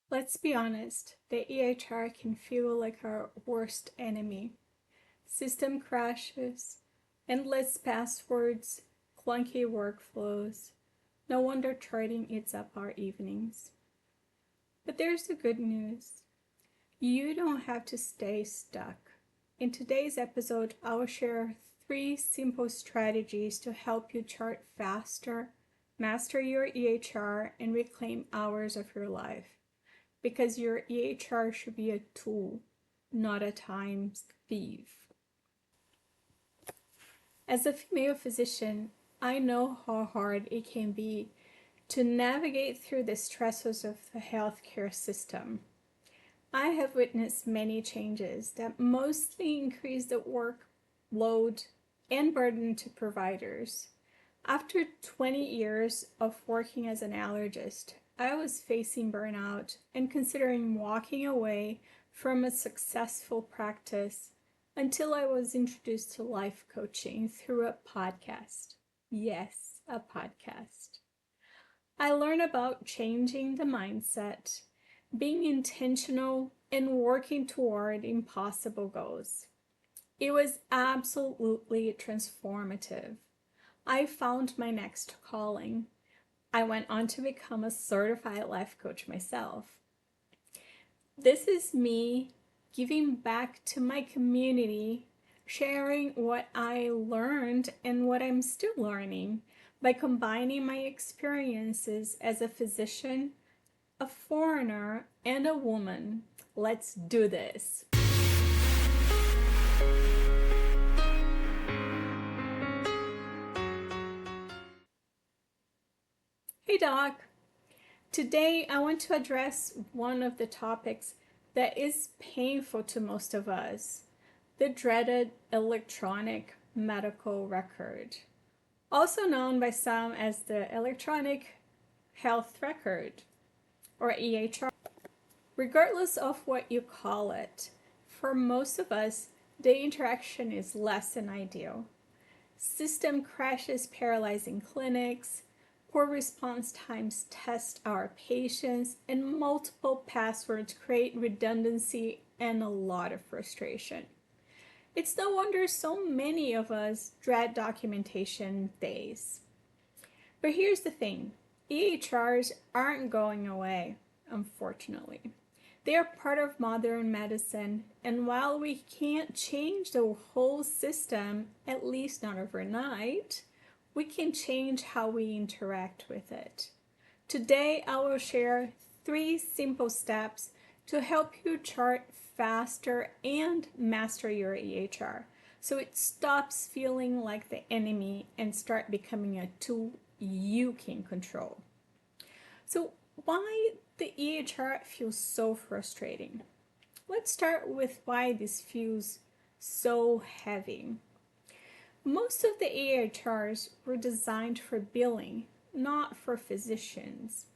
Let's be honest, the EHR can feel like our worst enemy. System crashes, endless passwords, clunky workflows. No wonder charting eats up our evenings. But there's the good news. You don't have to stay stuck. In today's episode, I will share 3 simple strategies to help you chart faster, master your EHR, and reclaim hours of your life. Because your EHR should be a tool, not a time thief. As a female physician, I know how hard it can be to navigate through the stresses of the healthcare system. I have witnessed many changes that mostly increase the workload and burden to providers. After 20 years of working as an allergist, I was facing burnout and considering walking away from a successful practice until I was introduced to life coaching through a podcast. Yes, a podcast. I learned about changing the mindset, being intentional, and working toward impossible goals. It was absolutely transformative. I found my next calling. I went on to become a certified life coach myself. This is me giving back to my community, sharing what I learned and what I'm still learning by combining my experiences as a physician, a foreigner, and a woman. Let's do this. Hey Doc, today I want to address one of the topics that is painful to most of us, the dreaded electronic medical record, also known by some as the electronic health record, or EHR. Regardless of what you call it, for most of us, the interaction is less than ideal. System crashes paralyzing clinics, poor response times test our patience, and multiple passwords create redundancy and a lot of frustration. It's no wonder so many of us dread documentation days. But here's the thing, EHRs aren't going away, unfortunately. They are part of modern medicine, and while we can't change the whole system, at least not overnight, we can change how we interact with it. Today, I will share 3 simple steps to help you chart faster and master your EHR so it stops feeling like the enemy and start becoming a tool you can control. So why the EHR feels so frustrating? Let's start with why this feels so heavy. Most of the EHRs were designed for billing, not for physicians.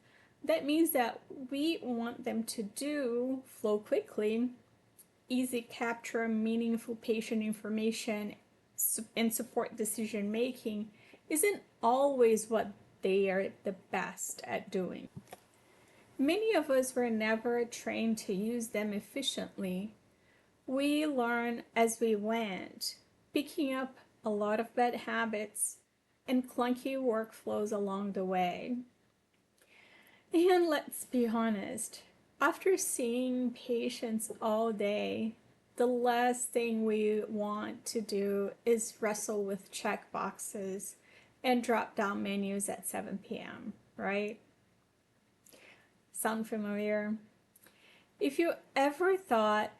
That means that we want them to flow quickly, easy capture meaningful patient information, and support decision making isn't always what they are the best at doing. Many of us were never trained to use them efficiently. We learn as we went, picking up a lot of bad habits and clunky workflows along the way. And let's be honest, after seeing patients all day, the last thing we want to do is wrestle with check boxes and drop down menus at 7 p.m., right? Sound familiar? If you ever thought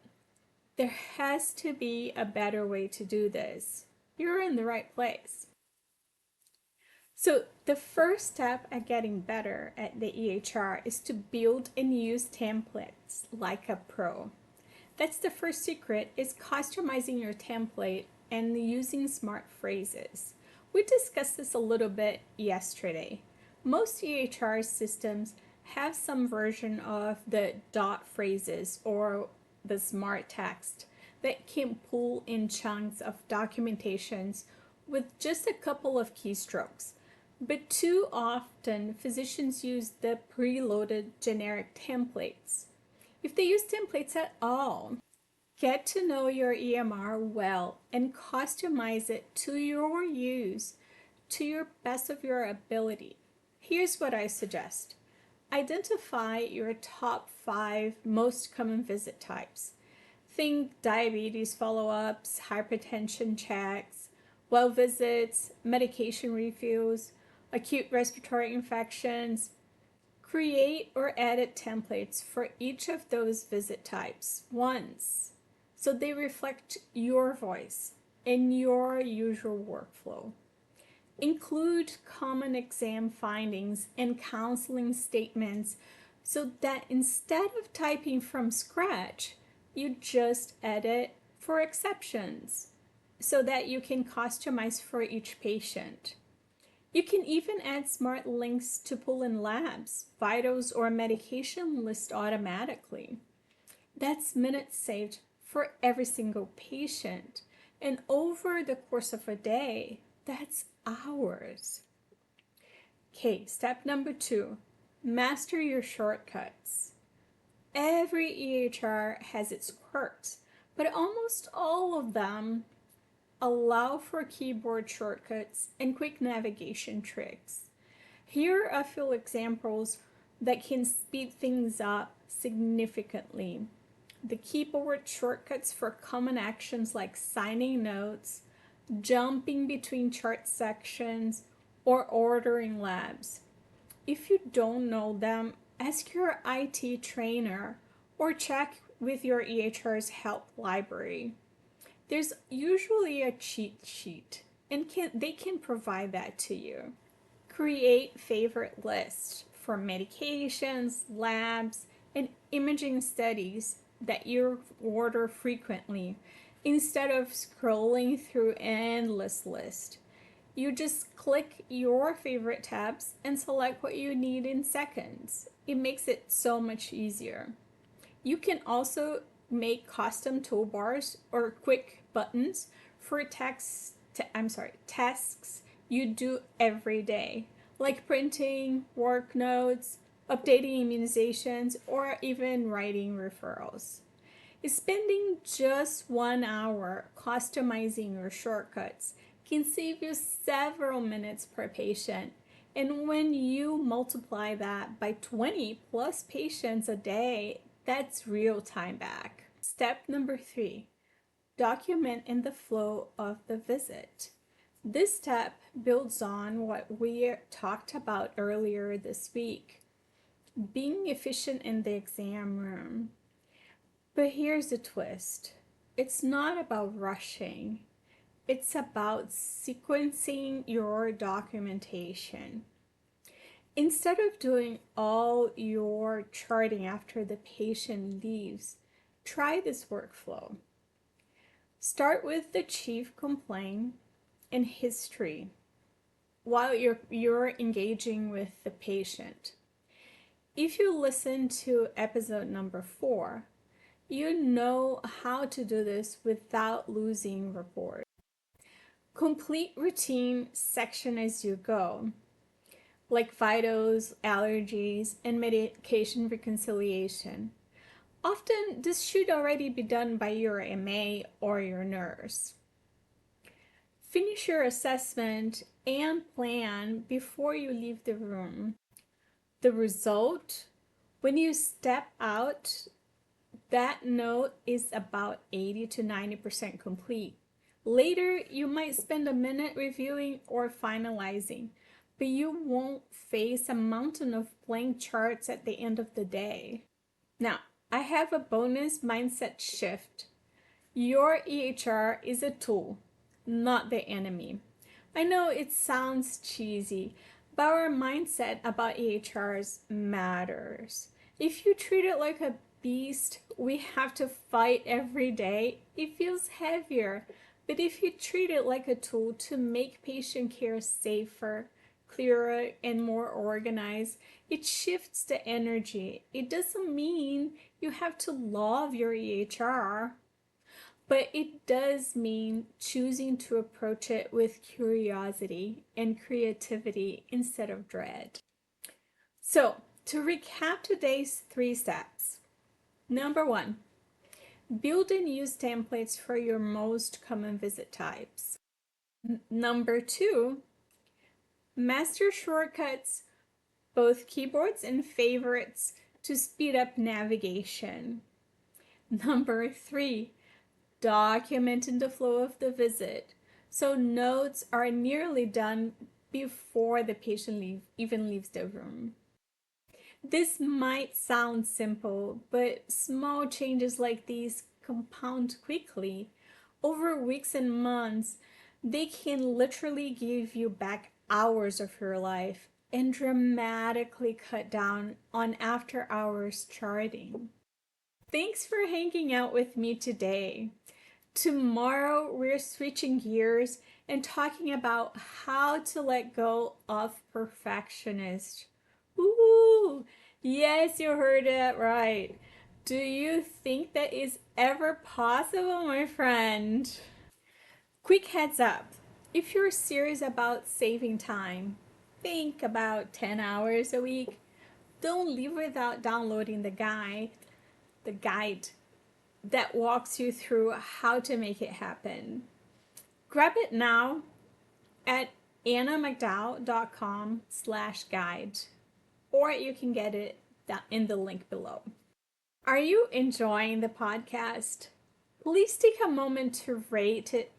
there has to be a better way to do this, you're in the right place. So the first step at getting better at the EHR is to build and use templates like a pro. That's the first secret, is customizing your template and using smart phrases. We discussed this a little bit yesterday. Most EHR systems have some version of the dot phrases or the smart text that can pull in chunks of documentations with just a couple of keystrokes. But too often, physicians use the preloaded generic templates. If they use templates at all, get to know your EMR well and customize it to your use to your best of your ability. Here's what I suggest. Identify your top 5 most common visit types. Think diabetes follow-ups, hypertension checks, well visits, medication refills, acute respiratory infections. Create or edit templates for each of those visit types once so they reflect your voice and your usual workflow. Include common exam findings and counseling statements so that instead of typing from scratch, you just edit for exceptions so that you can customize for each patient. You can even add smart links to pull in labs, vitals, or medication list automatically. That's minutes saved for every single patient. And over the course of a day, that's hours. Okay, step number 2, master your shortcuts. Every EHR has its quirks, but almost all of them allow for keyboard shortcuts and quick navigation tricks. Here are a few examples that can speed things up significantly. The keyboard shortcuts for common actions like signing notes, jumping between chart sections, or ordering labs. If you don't know them, ask your IT trainer or check with your EHR's help library. There's usually a cheat sheet, and they can provide that to you. Create favorite lists for medications, labs, and imaging studies that you order frequently instead of scrolling through endless lists. You just click your favorite tabs and select what you need in seconds. It makes it so much easier. You can also make custom toolbars or quick buttons for tasks you do every day, like printing, work notes, updating immunizations, or even writing referrals. Spending just 1 hour customizing your shortcuts can save you several minutes per patient. And when you multiply that by 20 plus patients a day, that's real time back. Step number 3, document in the flow of the visit. This step builds on what we talked about earlier this week, being efficient in the exam room. But here's the twist. It's not about rushing. It's about sequencing your documentation. Instead of doing all your charting after the patient leaves, try this workflow. Start with the chief complaint and history while you're engaging with the patient. If you listen to episode number 4, you know how to do this without losing rapport. Complete routine section as you go, like vitals, allergies, and medication reconciliation. Often, this should already be done by your MA or your nurse. Finish your assessment and plan before you leave the room. The result, when you step out, that note is about 80 to 90% complete. Later, you might spend a minute reviewing or finalizing, but you won't face a mountain of blank charts at the end of the day. Now, I have a bonus mindset shift. Your EHR is a tool, not the enemy. I know it sounds cheesy, but our mindset about EHRs matters. If you treat it like a beast we have to fight every day, it feels heavier. But if you treat it like a tool to make patient care safer, clearer, and more organized, it shifts the energy. It doesn't mean you have to love your EHR. but it does mean choosing to approach it with curiosity and creativity instead of dread. So, to recap today's 3 steps. Number 1, build and use templates for your most common visit types. Number 2, master shortcuts, both keyboards and favorites, to speed up navigation. Number 3, documenting the flow of the visit, so notes are nearly done before the patient even leaves the room. This might sound simple, but small changes like these compound quickly. Over weeks and months, they can literally give you back hours of your life and dramatically cut down on after hours charting. Thanks for hanging out with me today. Tomorrow, we're switching gears and talking about how to let go of perfectionist. Ooh, yes, you heard it right. Do you think that is ever possible, my friend? Quick heads up. If you're serious about saving time, think about 10 hours a week. Don't leave without downloading the guide that walks you through how to make it happen. Grab it now at anamacdowell.com/guide, or you can get it in the link below. Are you enjoying the podcast? Please take a moment to rate it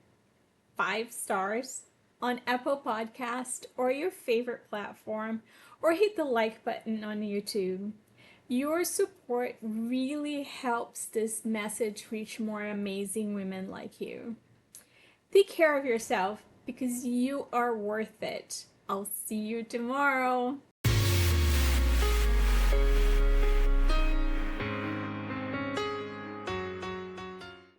5 stars on Apple Podcast or your favorite platform, or hit the like button on YouTube. Your support really helps this message reach more amazing women like you. Take care of yourself because you are worth it. I'll see you tomorrow.